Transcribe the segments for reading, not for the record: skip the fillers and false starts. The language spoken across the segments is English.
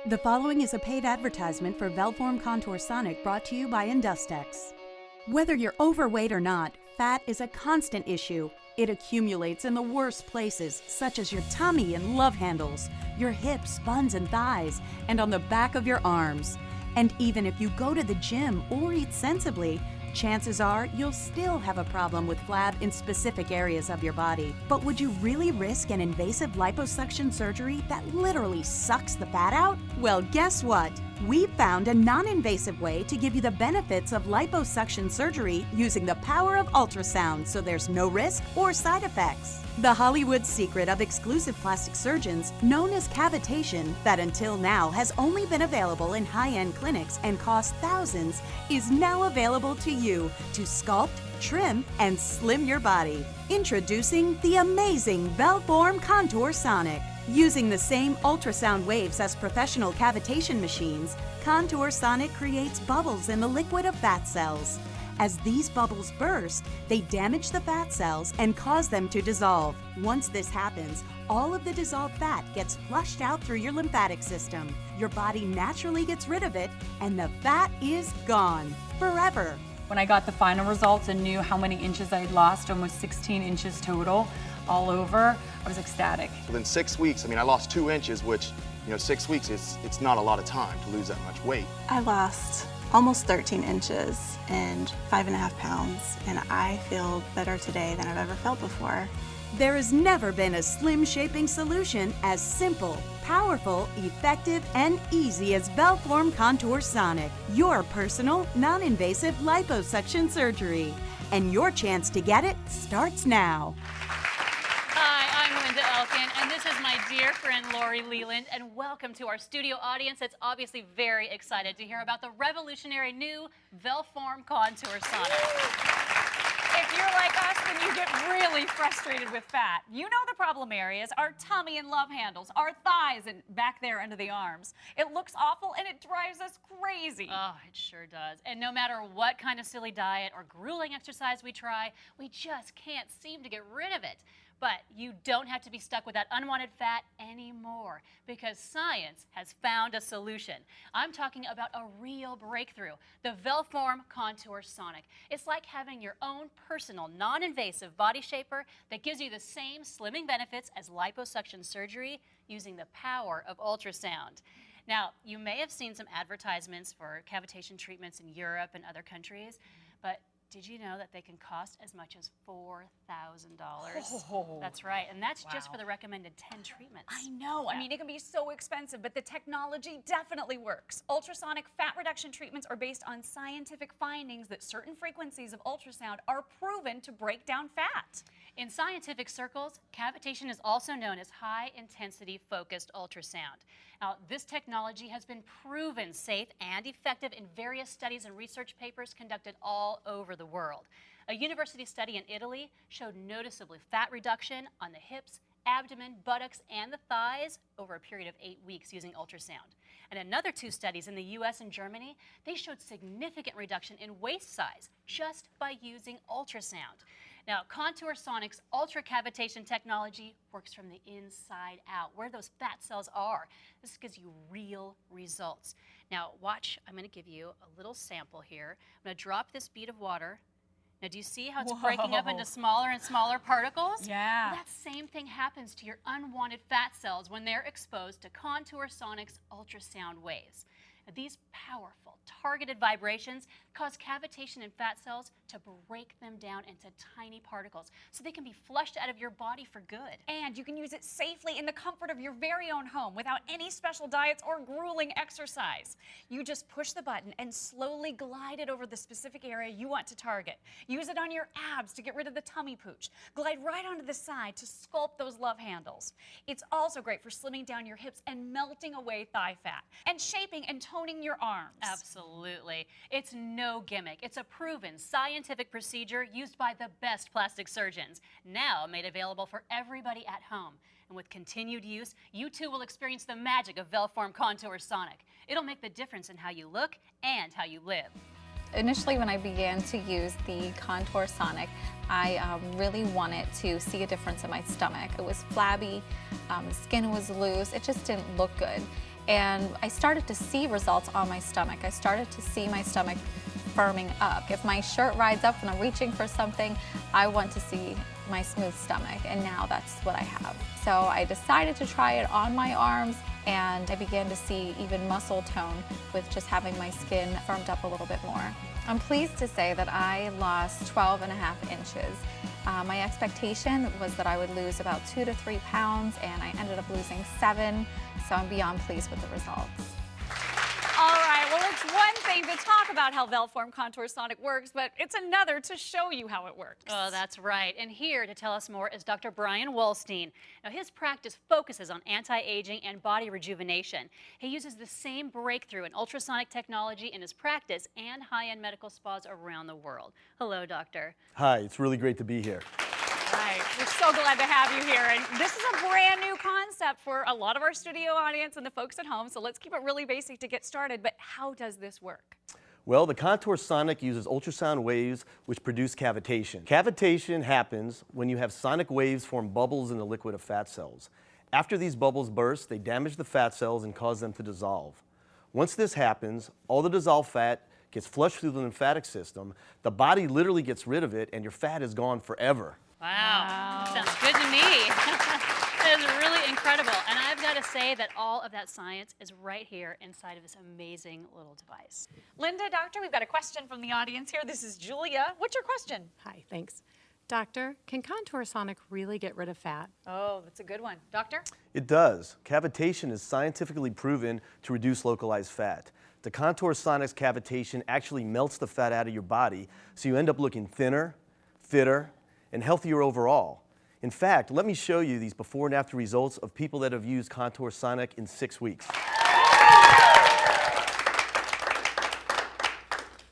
The following is a paid advertisement for Velform Contour Sonic brought to you by Industex. Whether you're overweight or not, fat is a constant issue. It accumulates in the worst places, such as your tummy and love handles, your hips, buns, and thighs, and on the back of your arms. And even if you go to the gym or eat sensibly, chances are you'll still have a problem with flab in specific areas of your body. But would you really risk an invasive liposuction surgery that literally sucks the fat out? Well, guess what? We found a non-invasive way to give you the benefits of liposuction surgery using the power of ultrasound, so there's no risk or side effects. The Hollywood secret of exclusive plastic surgeons, known as cavitation, that until now has only been available in high-end clinics and cost thousands, is now available to you to sculpt, trim, and slim your body. Introducing the amazing Velform Contour Sonic. Using the same ultrasound waves as professional cavitation machines, Contour Sonic creates bubbles in the liquid of fat cells. As these bubbles burst, they damage the fat cells and cause them to dissolve. Once this happens, all of the dissolved fat gets flushed out through your lymphatic system. Your body naturally gets rid of it, and the fat is gone forever. When I got the final results and knew how many inches I'd lost, almost 16 inches total, all over, I was ecstatic. Within 6 weeks, I lost 2 inches, which, 6 weeks, it's not a lot of time to lose that much weight. I lost almost 13 inches and 5.5 pounds, and I feel better today than I've ever felt before. There has never been a slim shaping solution as simple, powerful, effective, and easy as Velform Contour Sonic, your personal, non-invasive liposuction surgery. And your chance to get it starts now. Hi, I'm Linda Elkin, and this is my dear friend Lori Leland, and welcome to our studio audience that's obviously very excited to hear about the revolutionary new Velform Contour Sonic. If you're like us, then you get really frustrated with fat. You know the problem areas, our tummy and love handles, our thighs and back there under the arms. It looks awful and it drives us crazy. Oh, it sure does. And no matter what kind of silly diet or grueling exercise we try, we just can't seem to get rid of it. But you don't have to be stuck with that unwanted fat anymore, because science has found a solution. I'm talking about a real breakthrough, the Velform Contour Sonic. It's like having your own personal, non-invasive body shaper that gives you the same slimming benefits as liposuction surgery using the power of ultrasound. Now, you may have seen some advertisements for cavitation treatments in Europe and other countries, but did you know that they can cost as much as $4,000? Oh. That's right, and that's just for the recommended 10 treatments. I know. Yeah. I mean, it can be so expensive, but the technology definitely works. Ultrasonic fat reduction treatments are based on scientific findings that certain frequencies of ultrasound are proven to break down fat. In scientific circles, cavitation is also known as high-intensity focused ultrasound. Now, this technology has been proven safe and effective in various studies and research papers conducted all over the world. A university study in Italy showed noticeable fat reduction on the hips, abdomen, buttocks, and the thighs over a period of 8 weeks using ultrasound. And another 2 studies in the US and Germany, they showed significant reduction in waist size just by using ultrasound. Now, Contour Sonic's ultracavitation technology works from the inside out, where those fat cells are. This gives you real results. Now, watch, I'm going to give you a little sample here. I'm going to drop this bead of water. Now, do you see how it's breaking up into smaller and smaller particles? Yeah. Well, that same thing happens to your unwanted fat cells when they're exposed to Contour Sonic's ultrasound waves. Now, these powerful, targeted vibrations cause cavitation in fat cells to break them down into tiny particles so they can be flushed out of your body for good. And you can use it safely in the comfort of your very own home without any special diets or grueling exercise. You just push the button and slowly glide it over the specific area you want to target. Use it on your abs to get rid of the tummy pooch. Glide right onto the side to sculpt those love handles. It's also great for slimming down your hips and melting away thigh fat, and shaping and toning your arms. Absolutely. It's no gimmick. It's a proven scientific procedure used by the best plastic surgeons, now made available for everybody at home. And with continued use, you too will experience the magic of Velform Contour Sonic. It'll make the difference in how you look and how you live. Initially, when I began to use the Contour Sonic, I really wanted to see a difference in my stomach. It was flabby, the skin was loose, it just didn't look good. and I started to see results on my stomach. I started to see my stomach firming up. If my shirt rides up when I'm reaching for something, I want to see my smooth stomach, and now that's what I have. So I decided to try it on my arms, and I began to see even muscle tone with just having my skin firmed up a little bit more. I'm pleased to say that I lost 12.5 inches. My expectation was that I would lose about 2 to 3 pounds, and I ended up losing 7, so I'm beyond pleased with the results. All right, well, it's one thing to talk about how Velform Contour Sonic works, but it's another to show you how it works. Oh, that's right. And here to tell us more is Dr. Brian Wolstein. Now, his practice focuses on anti-aging and body rejuvenation. He uses the same breakthrough in ultrasonic technology in his practice and high-end medical spas around the world. Hello, doctor. Hi, it's really great to be here. Right. We're so glad to have you here. And this is a brand new concept for a lot of our studio audience and the folks at home. So let's keep it really basic to get started. But how does this work? Well, the Contour Sonic uses ultrasound waves which produce cavitation. Cavitation happens when you have sonic waves form bubbles in the liquid of fat cells. After these bubbles burst, they damage the fat cells and cause them to dissolve. Once this happens, all the dissolved fat gets flushed through the lymphatic system. The body literally gets rid of it, and your fat is gone forever. Wow. Sounds good to me. That is really incredible. And I've got to say that all of that science is right here inside of this amazing little device. Linda, doctor, we've got a question from the audience here. This is Julia. What's your question? Hi, thanks. Doctor, can Contour Sonic really get rid of fat? Oh, that's a good one. Doctor? It does. Cavitation is scientifically proven to reduce localized fat. The Contour Sonic's cavitation actually melts the fat out of your body, so you end up looking thinner, fitter, and healthier overall. In fact, let me show you these before and after results of people that have used Contour Sonic in 6 weeks.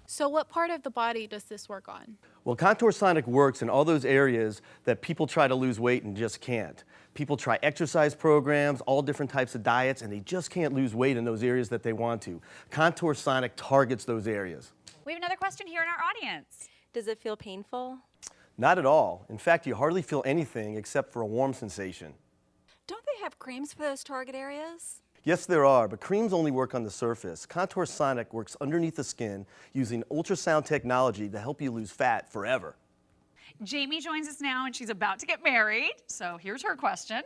So what part of the body does this work on? Well, Contour Sonic works in all those areas that people try to lose weight and just can't. People try exercise programs, all different types of diets, and they just can't lose weight in those areas that they want to. Contour Sonic targets those areas. We have another question here in our audience. Does it feel painful? Not at all. In fact, you hardly feel anything except for a warm sensation. Don't they have creams for those target areas? Yes, there are, but creams only work on the surface. Contour Sonic works underneath the skin using ultrasound technology to help you lose fat forever. Jamie joins us now, and she's about to get married. So here's her question.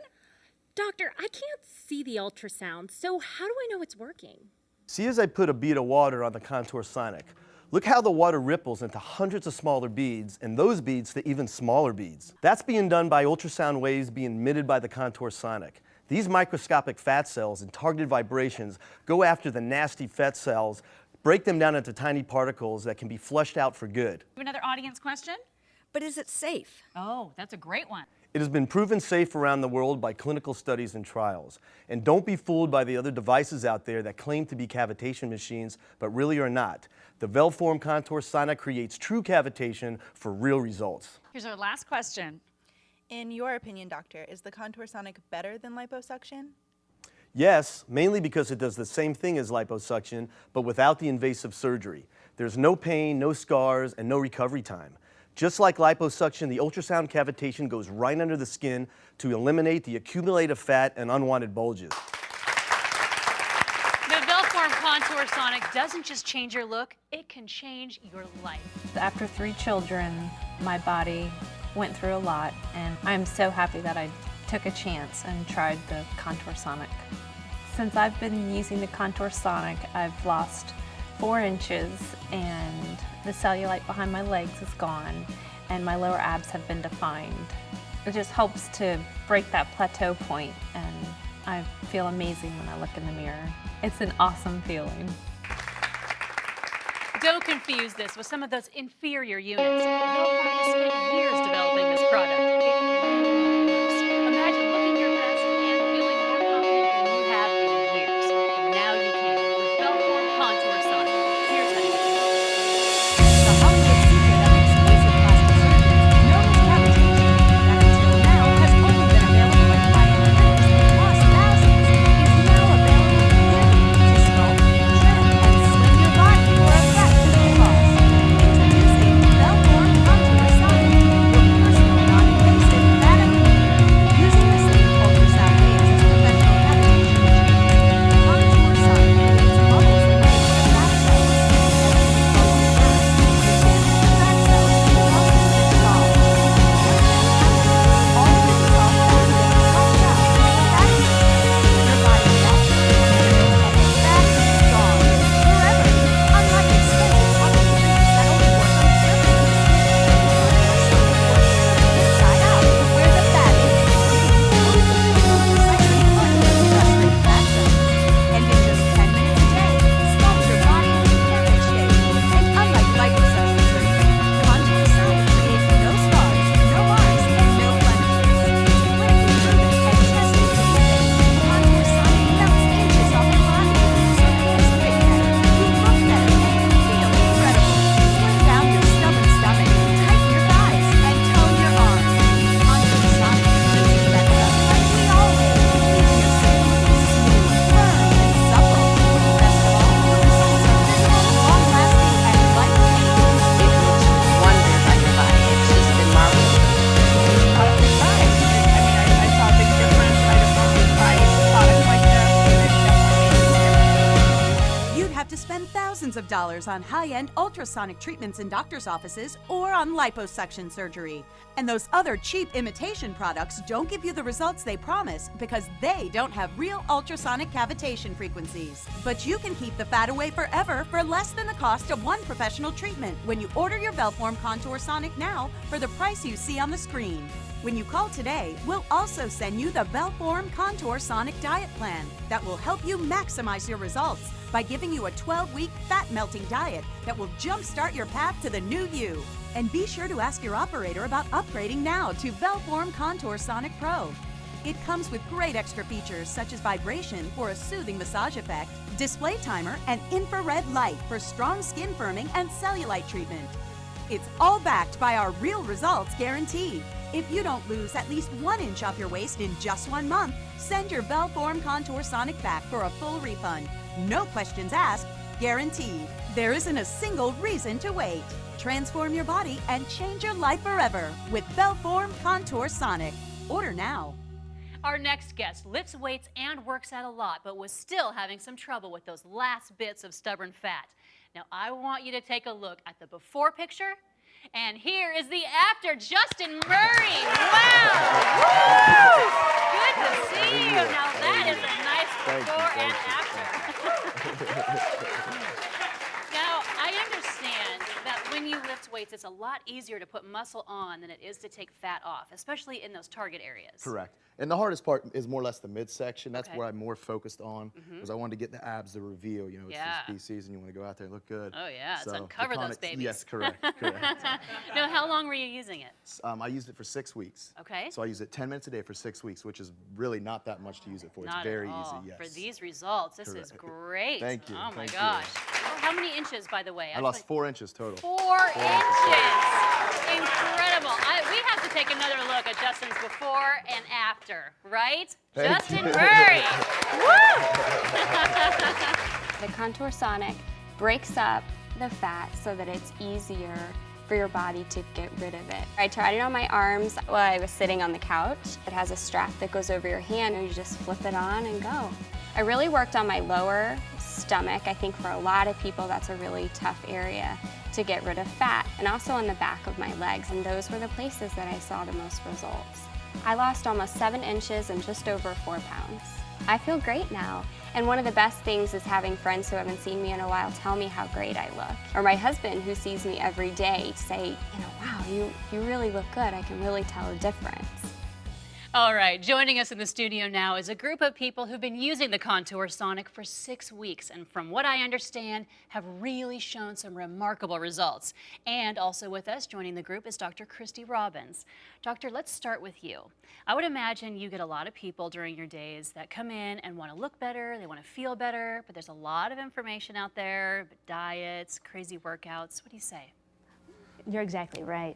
Doctor, I can't see the ultrasound, so how do I know it's working? See, as I put a bead of water on the Contour Sonic, look how the water ripples into hundreds of smaller beads, and those beads to even smaller beads. That's being done by ultrasound waves being emitted by the Contour Sonic. These microscopic fat cells and targeted vibrations go after the nasty fat cells, break them down into tiny particles that can be flushed out for good. Another audience question. But is it safe? Oh, that's a great one. It has been proven safe around the world by clinical studies and trials. And don't be fooled by the other devices out there that claim to be cavitation machines, but really are not. The Velform Contour Sonic creates true cavitation for real results. Here's our last question. In your opinion, doctor, is the Contour Sonic better than liposuction? Yes, mainly because it does the same thing as liposuction, but without the invasive surgery. There's no pain, no scars, and no recovery time. Just like liposuction, the ultrasound cavitation goes right under the skin to eliminate the accumulated fat and unwanted bulges. The Velform Contour Sonic doesn't just change your look, it can change your life. After 3 children, my body went through a lot, and I'm so happy that I took a chance and tried the Contour Sonic. Since I've been using the Contour Sonic, I've lost 4 inches, and the cellulite behind my legs is gone, and my lower abs have been defined. It just helps to break that plateau point, and I feel amazing when I look in the mirror. It's an awesome feeling. Don't confuse this with some of those inferior units. Velform has spent years developing this product. It really works. Imagine looking your best and feeling more confident than you have in years. Now you can with Velform Contour Sonic. Here's how to get it. The Hollywood secret of exclusive plastic surgeons known as cavitation that until now has only been available in high-end clinics that cost thousands is now available here to sculpt, trim, and slim your body for a fraction of the cost. Introducing Velform Contour Sonic, your personal non-invasive have to spend thousands of dollars on high-end ultrasonic treatments in doctor's offices or on liposuction surgery. And those other cheap imitation products don't give you the results they promise because they don't have real ultrasonic cavitation frequencies. But you can keep the fat away forever for less than the cost of one professional treatment when you order your Velform Contour Sonic now for the price you see on the screen. When you call today, we'll also send you the Velform Contour Sonic Diet Plan that will help you maximize your results by giving you a 12-week fat-melting diet that will jumpstart your path to the new you. And be sure to ask your operator about upgrading now to Velform Contour Sonic Pro. It comes with great extra features such as vibration for a soothing massage effect, display timer, and infrared light for strong skin firming and cellulite treatment. It's all backed by our real results guarantee. If you don't lose at least 1 inch off your waist in just 1 month, send your Velform Contour Sonic back for a full refund. No questions asked, guaranteed. There isn't a single reason to wait. Transform your body and change your life forever with Velform Contour Sonic. Order now. Our next guest lifts weights and works out a lot, but was still having some trouble with those last bits of stubborn fat. Now, I want you to take a look at the before picture, and here is the after, Justin Murray. Wow! Woo! Good to see you. Now, that is a nice before and after. Now, I understand that when you lift weights, it's a lot easier to put muscle on than it is to take fat off, especially in those target areas. Correct. And the hardest part is more or less the midsection. That's Okay. where I'm more focused on, because I wanted to get the abs to reveal. You know, it's Yeah. this season, you want to go out there and look good. Oh, yeah. It's So, uncover the those babies. Yes, correct. Correct. Now, how long were you using it? I used it for 6 weeks. Okay. So I use it 10 minutes a day for 6 weeks, which is really not that much to use it for. It's Not very at all. easy, yes. For these results, this is Correct. great. Thank you. Oh, my Thank you. gosh. How many inches, by the way? I lost 4 inches total. 4 inches. Incredible. We have to take another look at Justin's before and after, right? Thank Justin you. Murray. Woo! The Contour Sonic breaks up the fat so that it's easier for your body to get rid of it. I tried it on my arms while I was sitting on the couch. It has a strap that goes over your hand and you just flip it on and go. I really worked on my lower stomach. I think for a lot of people that's a really tough area to get rid of fat, and also on the back of my legs, and those were the places that I saw the most results. I lost almost 7 inches and just over 4 pounds. I feel great now, and one of the best things is having friends who haven't seen me in a while tell me how great I look, or my husband who sees me every day say, wow, you really look good. I can really tell a difference. All right, joining us in the studio now is a group of people who've been using the Contour Sonic for 6 weeks, and from what I understand, have really shown some remarkable results. And also with us, joining the group, is Dr. Christy Robbins. Doctor, let's start with you. I would imagine you get a lot of people during your days that come in and want to look better, they want to feel better, but there's a lot of information out there, diets, crazy workouts. What do you say? You're exactly right.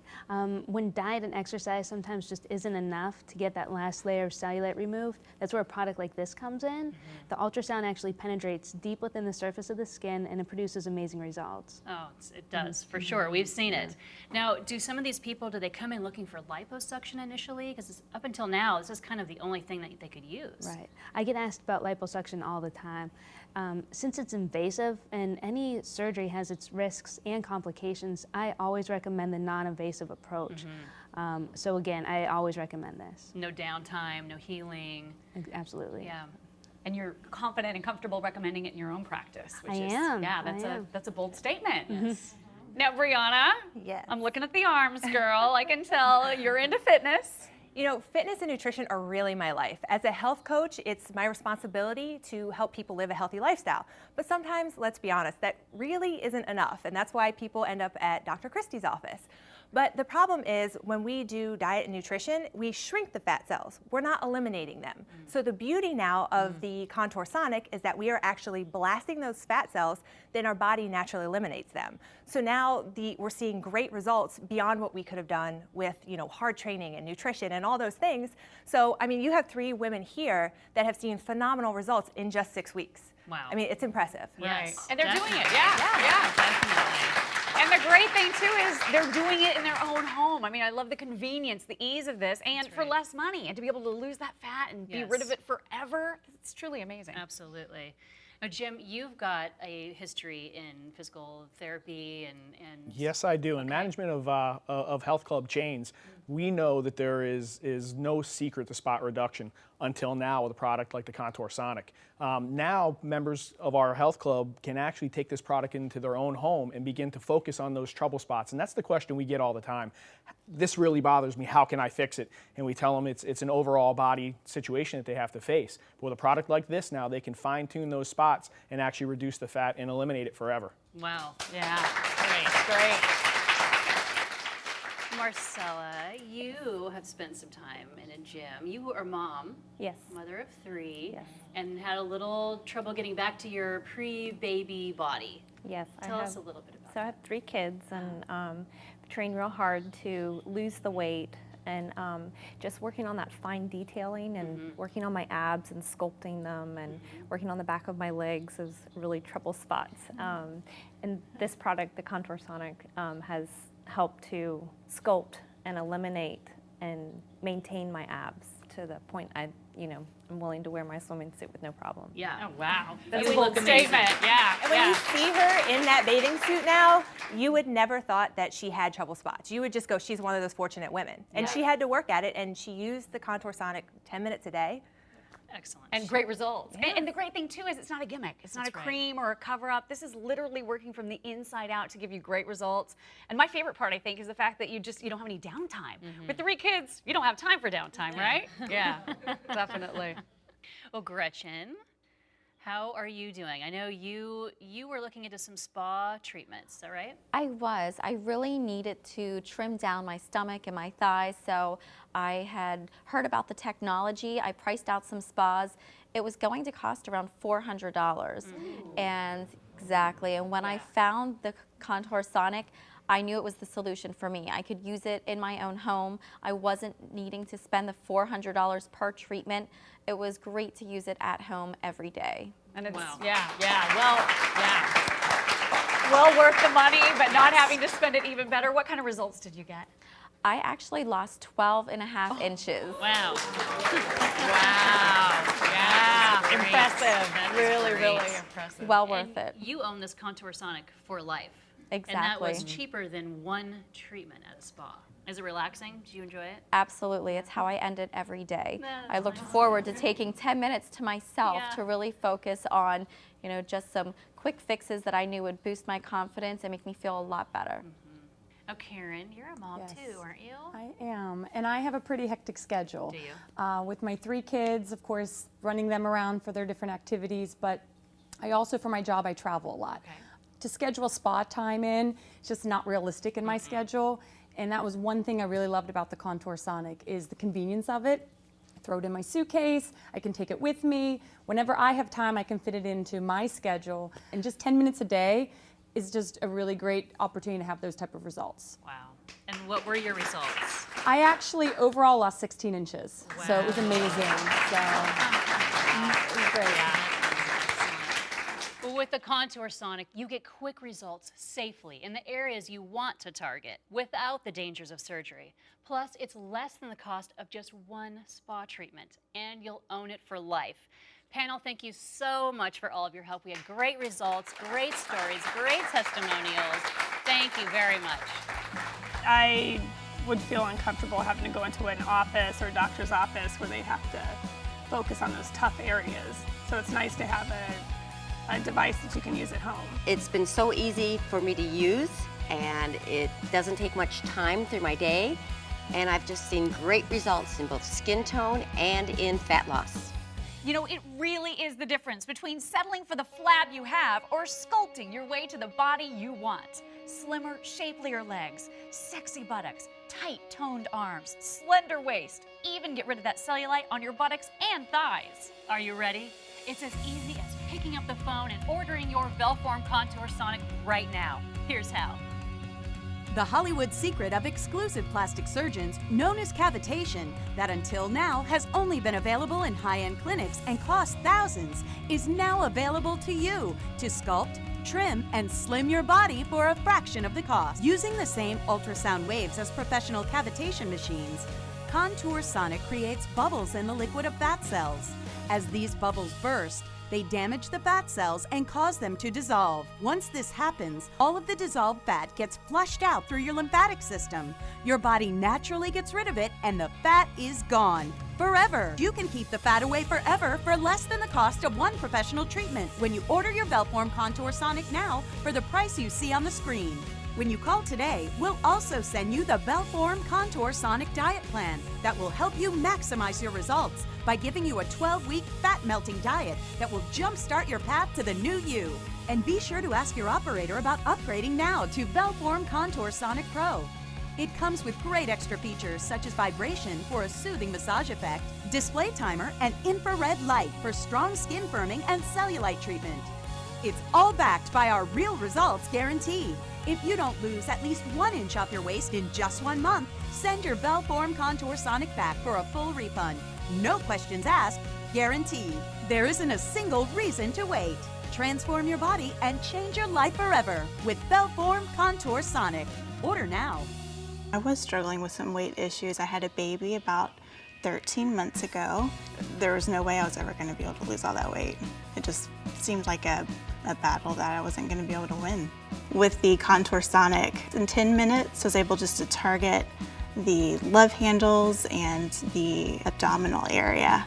When diet and exercise sometimes just isn't enough to get that last layer of cellulite removed, that's where a product like this comes in. The ultrasound actually penetrates deep within the surface of the skin and it produces amazing results. Oh, it does, for sure. We've seen it. Now, do some of these people, do they come in looking for liposuction initially? Because up until now, this is kind of the only thing that they could use. Right. I get asked about liposuction all the time. Since it's invasive and any surgery has its risks and complications, I always recommend the non-invasive approach. So again, I always recommend this. No downtime, no healing. Absolutely. Yeah. And you're confident and comfortable recommending it in your own practice, which I is am. Yeah, that's a bold statement. Now, Brianna, Yes. I'm looking at the arms, girl. I can tell you're into fitness. You know, fitness and nutrition are really my life. As a health coach, it's my responsibility to help people live a healthy lifestyle. But sometimes, let's be honest, that really isn't enough, and that's why people end up at Dr. Christie's office. But the problem is when we do diet and nutrition, we shrink the fat cells. We're not eliminating them. So the beauty now of the Contour Sonic is that we are actually blasting those fat cells, then our body naturally eliminates them. So now we're seeing great results beyond what we could have done with, hard training and nutrition and all those things. So, I mean, you have 3 women here that have seen phenomenal results in just 6 weeks. Wow. I mean, it's impressive. Right. And they're doing it, yeah. Definitely. And the great thing too is they're doing it in their own home. I mean, I love the convenience, the ease of this, and for less money, and to be able to lose that fat and be rid of it forever. It's truly amazing. Absolutely. Now, Jim, you've got a history in physical therapy and Yes, I do. In management of health club chains, we know that there is no secret to spot reduction until now with a product like the Contour Sonic. Now, members of our health club can actually take this product into their own home and begin to focus on those trouble spots. And that's the question we get all the time. This really bothers me. How can I fix it? And we tell them it's an overall body situation that they have to face. But with a product like this now, they can fine-tune those spots and actually reduce the fat and eliminate it forever. wow, yeah, great. Marcella, you have spent some time in a gym. You are a mom. Yes. Mother of 3. Yes. And had a little trouble getting back to your pre-baby body. Yes. Tell us a little bit about So I have 3 kids and train real hard to lose the weight and just working on that fine detailing and working on my abs and sculpting them and working on the back of my legs is really trouble spots. And this product, the Contour Sonic, has helped to sculpt and eliminate and maintain my abs to the point I'm willing to wear my swimming suit with no problem. Yeah. Oh, wow. That's a bold statement. Yeah. And when you see her in that bathing suit now, you would never thought that she had trouble spots. You would just go, she's one of those fortunate women. And she had to work at it, and she used the Contour Sonic 10 minutes a day. Excellent. And great results. And the great thing too is it's not a gimmick. It's not a cream or a cover up. This is literally working from the inside out to give you great results. And my favorite part, I think, is the fact that you don't have any downtime. With 3 kids, you don't have time for downtime, right? Yeah, definitely. Well, Gretchen, how are you doing? I know you were looking into some spa treatments, is that right? I was. I really needed to trim down my stomach and my thighs, so I had heard about the technology. I priced out some spas. It was going to cost around $400. And exactly, and when I found the Contour Sonic, I knew it was the solution for me. I could use it in my own home. I wasn't needing to spend the $400 per treatment. It was great to use it at home every day. And it's, well worth the money, but not having to spend it even better. What kind of results did you get? I actually lost 12.5 inches. Wow. Yeah. Impressive. Really impressive. Well worth it. You own this Contour Sonic for life. Exactly. And that was cheaper than one treatment at a spa. Is it relaxing? Do you enjoy it? Absolutely. It's how I end it every day. I looked forward to taking 10 minutes to myself to really focus on, just some quick fixes that I knew would boost my confidence and make me feel a lot better. Oh, Karen, you're a mom too, aren't you? I am, and I have a pretty hectic schedule. Do you? With my 3 kids, of course, running them around for their different activities, but I also, for my job, I travel a lot. Okay. To schedule spa time in, it's just not realistic in my schedule, and that was one thing I really loved about the Contour Sonic is the convenience of it. I throw it in my suitcase, I can take it with me. Whenever I have time, I can fit it into my schedule, and just 10 minutes a day is just a really great opportunity to have those type of results. Wow. And what were your results? I actually overall lost 16 inches, so it was amazing. So it was great. Well, with the Contour Sonic, you get quick results safely in the areas you want to target without the dangers of surgery. Plus, it's less than the cost of just one spa treatment, and you'll own it for life. Panel, thank you so much for all of your help. We had great results, great stories, great testimonials. Thank you very much. I would feel uncomfortable having to go into an office or a doctor's office where they have to focus on those tough areas. So it's nice to have a device that you can use at home. It's been so easy for me to use, and it doesn't take much time through my day. And I've just seen great results in both skin tone and in fat loss. You know, it really is the difference between settling for the flab you have or sculpting your way to the body you want. Slimmer, shapelier legs, sexy buttocks, tight, toned arms, slender waist, even get rid of that cellulite on your buttocks and thighs. Are you ready? It's as easy as picking up the phone and ordering your Velform Contour Sonic right now. Here's how. The Hollywood secret of exclusive plastic surgeons, known as cavitation, that until now has only been available in high-end clinics and cost thousands, is now available to you to sculpt, trim, and slim your body for a fraction of the cost. Using the same ultrasound waves as professional cavitation machines, Contour Sonic creates bubbles in the liquid of fat cells. As these bubbles burst, They damage the fat cells and cause them to dissolve. Once this happens, all of the dissolved fat gets flushed out through your lymphatic system. Your body naturally gets rid of it and the fat is gone. Forever. You can keep the fat away forever for less than the cost of one professional treatment when you order your Velform Contour Sonic now for the price you see on the screen. When you call today, we'll also send you the Velform Contour Sonic Diet Plan that will help you maximize your results by giving you a 12-week fat-melting diet that will jumpstart your path to the new you. And be sure to ask your operator about upgrading now to Velform Contour Sonic Pro. It comes with great extra features such as vibration for a soothing massage effect, display timer, and infrared light for strong skin firming and cellulite treatment. It's all backed by our real results guarantee. If you don't lose at least 1 inch off your waist in just 1 month, send your Velform Contour Sonic back for a full refund. No questions asked, guaranteed. There isn't a single reason to wait. Transform your body and change your life forever with Velform Contour Sonic. Order now. I was struggling with some weight issues. I had a baby about 13 months ago. There was no way I was ever going to be able to lose all that weight. It just seemed like a battle that I wasn't going to be able to win. With the Contour Sonic, in 10 minutes I was able just to target the love handles and the abdominal area,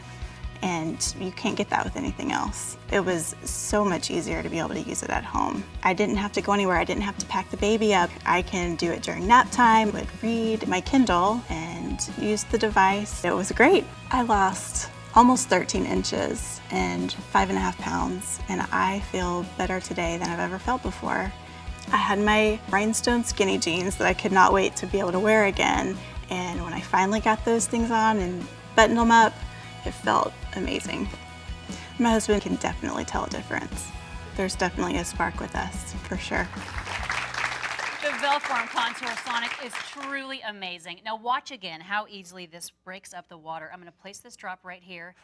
and you can't get that with anything else. It was so much easier to be able to use it at home. I didn't have to go anywhere. I didn't have to pack the baby up. I can do it during nap time, would read my Kindle and use the device. It was great. I lost almost 13 inches and 5.5 pounds, and I feel better today than I've ever felt before. I had my rhinestone skinny jeans that I could not wait to be able to wear again, and when I finally got those things on and buttoned them up, it felt amazing. My husband can definitely tell a difference. There's definitely a spark with us, for sure. The Velform Contour Sonic is truly amazing. Now watch again how easily this breaks up the water. I'm going to place this drop right here,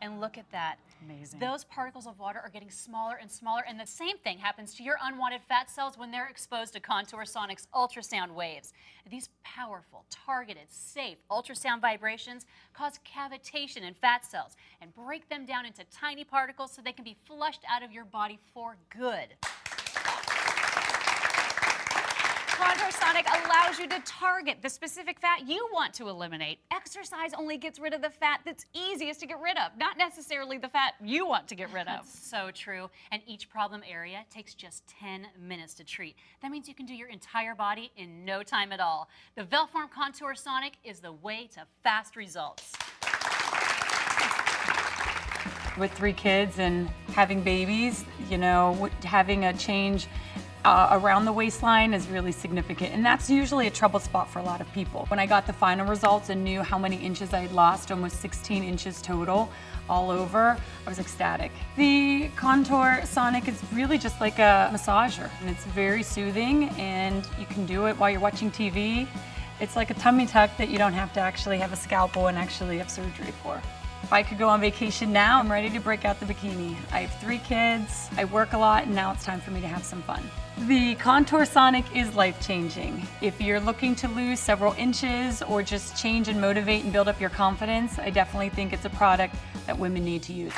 and look at that. Amazing. Those particles of water are getting smaller and smaller, and the same thing happens to your unwanted fat cells when they're exposed to Contour Sonic's ultrasound waves. These powerful, targeted, safe ultrasound vibrations cause cavitation in fat cells and break them down into tiny particles so they can be flushed out of your body for good. Contour Sonic allows you to target the specific fat you want to eliminate. Exercise only gets rid of the fat that's easiest to get rid of, not necessarily the fat you want to get rid of. That's so true. And each problem area takes just 10 minutes to treat. That means you can do your entire body in no time at all. The Velform Contour Sonic is the way to fast results. With 3 kids and having babies, you know, having a change around the waistline is really significant, and that's usually a trouble spot for a lot of people. When I got the final results and knew how many inches I had lost, almost 16 inches total, all over, I was ecstatic. The Contour Sonic is really just like a massager, and it's very soothing, and you can do it while you're watching TV. It's like a tummy tuck that you don't have to actually have a scalpel and actually have surgery for. If I could go on vacation now, I'm ready to break out the bikini. I have 3 kids, I work a lot, and now it's time for me to have some fun. The Contour Sonic is life-changing. If you're looking to lose several inches or just change and motivate and build up your confidence, I definitely think it's a product that women need to use.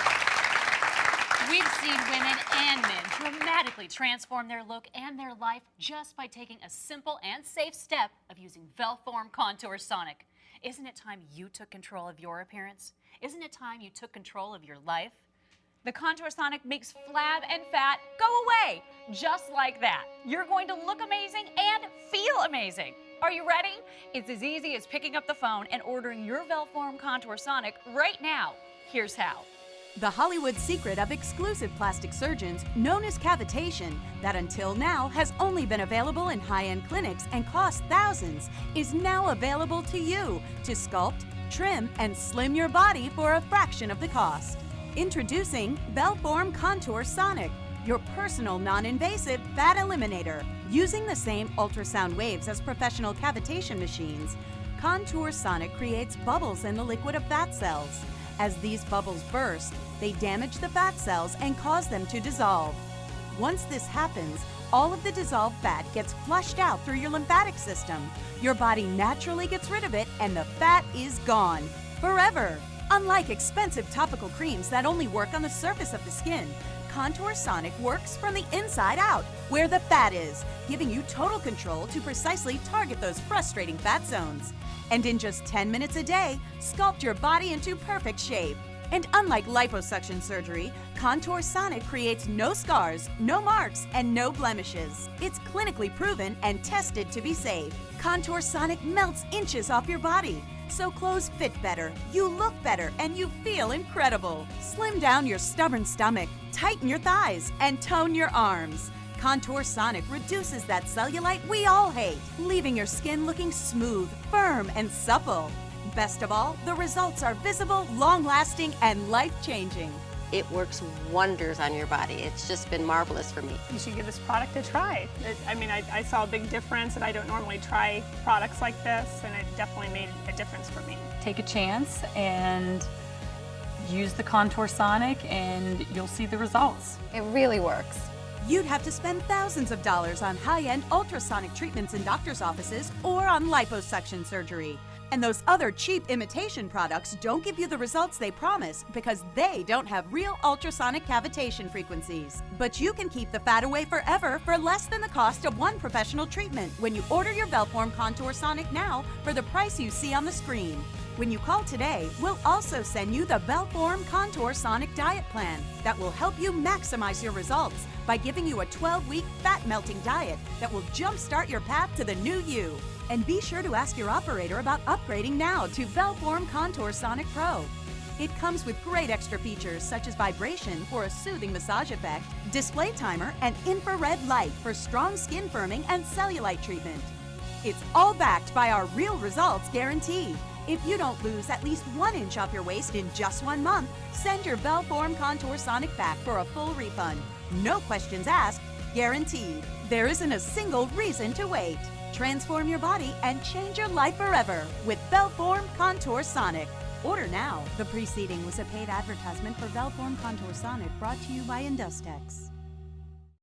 We've seen women and men dramatically transform their look and their life just by taking a simple and safe step of using Velform Contour Sonic. Isn't it time you took control of your appearance? Isn't it time you took control of your life? The Contour Sonic makes flab and fat go away, just like that. You're going to look amazing and feel amazing. Are you ready? It's as easy as picking up the phone and ordering your Velform Contour Sonic right now. Here's how. The Hollywood secret of exclusive plastic surgeons, known as cavitation, that until now has only been available in high-end clinics and cost thousands, is now available to you to sculpt, trim, and slim your body for a fraction of the cost. Introducing Velform Contour Sonic, your personal non-invasive fat eliminator. Using the same ultrasound waves as professional cavitation machines, Contour Sonic creates bubbles in the liquid of fat cells. As these bubbles burst, they damage the fat cells and cause them to dissolve. Once this happens, all of the dissolved fat gets flushed out through your lymphatic system. Your body naturally gets rid of it and the fat is gone forever. Unlike expensive topical creams that only work on the surface of the skin, Contour Sonic works from the inside out, where the fat is, giving you total control to precisely target those frustrating fat zones. And in just 10 minutes a day, sculpt your body into perfect shape. And unlike liposuction surgery, Contour Sonic creates no scars, no marks, and no blemishes. It's clinically proven and tested to be safe. Contour Sonic melts inches off your body, so clothes fit better, you look better, and you feel incredible. Slim down your stubborn stomach, tighten your thighs, and tone your arms. Contour Sonic reduces that cellulite we all hate, leaving your skin looking smooth, firm, and supple. Best of all, the results are visible, long-lasting, and life-changing. It works wonders on your body. It's just been marvelous for me. You should give this product a try. I saw a big difference, and I don't normally try products like this, and it definitely made a difference for me. Take a chance and use the Contour Sonic, and you'll see the results. It really works. You'd have to spend thousands of dollars on high-end ultrasonic treatments in doctor's offices or on liposuction surgery. And those other cheap imitation products don't give you the results they promise because they don't have real ultrasonic cavitation frequencies. But you can keep the fat away forever for less than the cost of one professional treatment when you order your Velform Contour Sonic now for the price you see on the screen. When you call today, we'll also send you the Velform Contour Sonic Diet Plan that will help you maximize your results by giving you a 12-week fat-melting diet that will jumpstart your path to the new you. And be sure to ask your operator about upgrading now to Velform Contour Sonic Pro. It comes with great extra features such as vibration for a soothing massage effect, display timer, and infrared light for strong skin firming and cellulite treatment. It's all backed by our real results guarantee. If you don't lose at least 1 inch off your waist in just 1 month, send your Velform Contour Sonic back for a full refund. No questions asked, guaranteed. There isn't a single reason to wait. Transform your body and change your life forever with Velform Contour Sonic. Order now. The preceding was a paid advertisement for Velform Contour Sonic brought to you by Industex.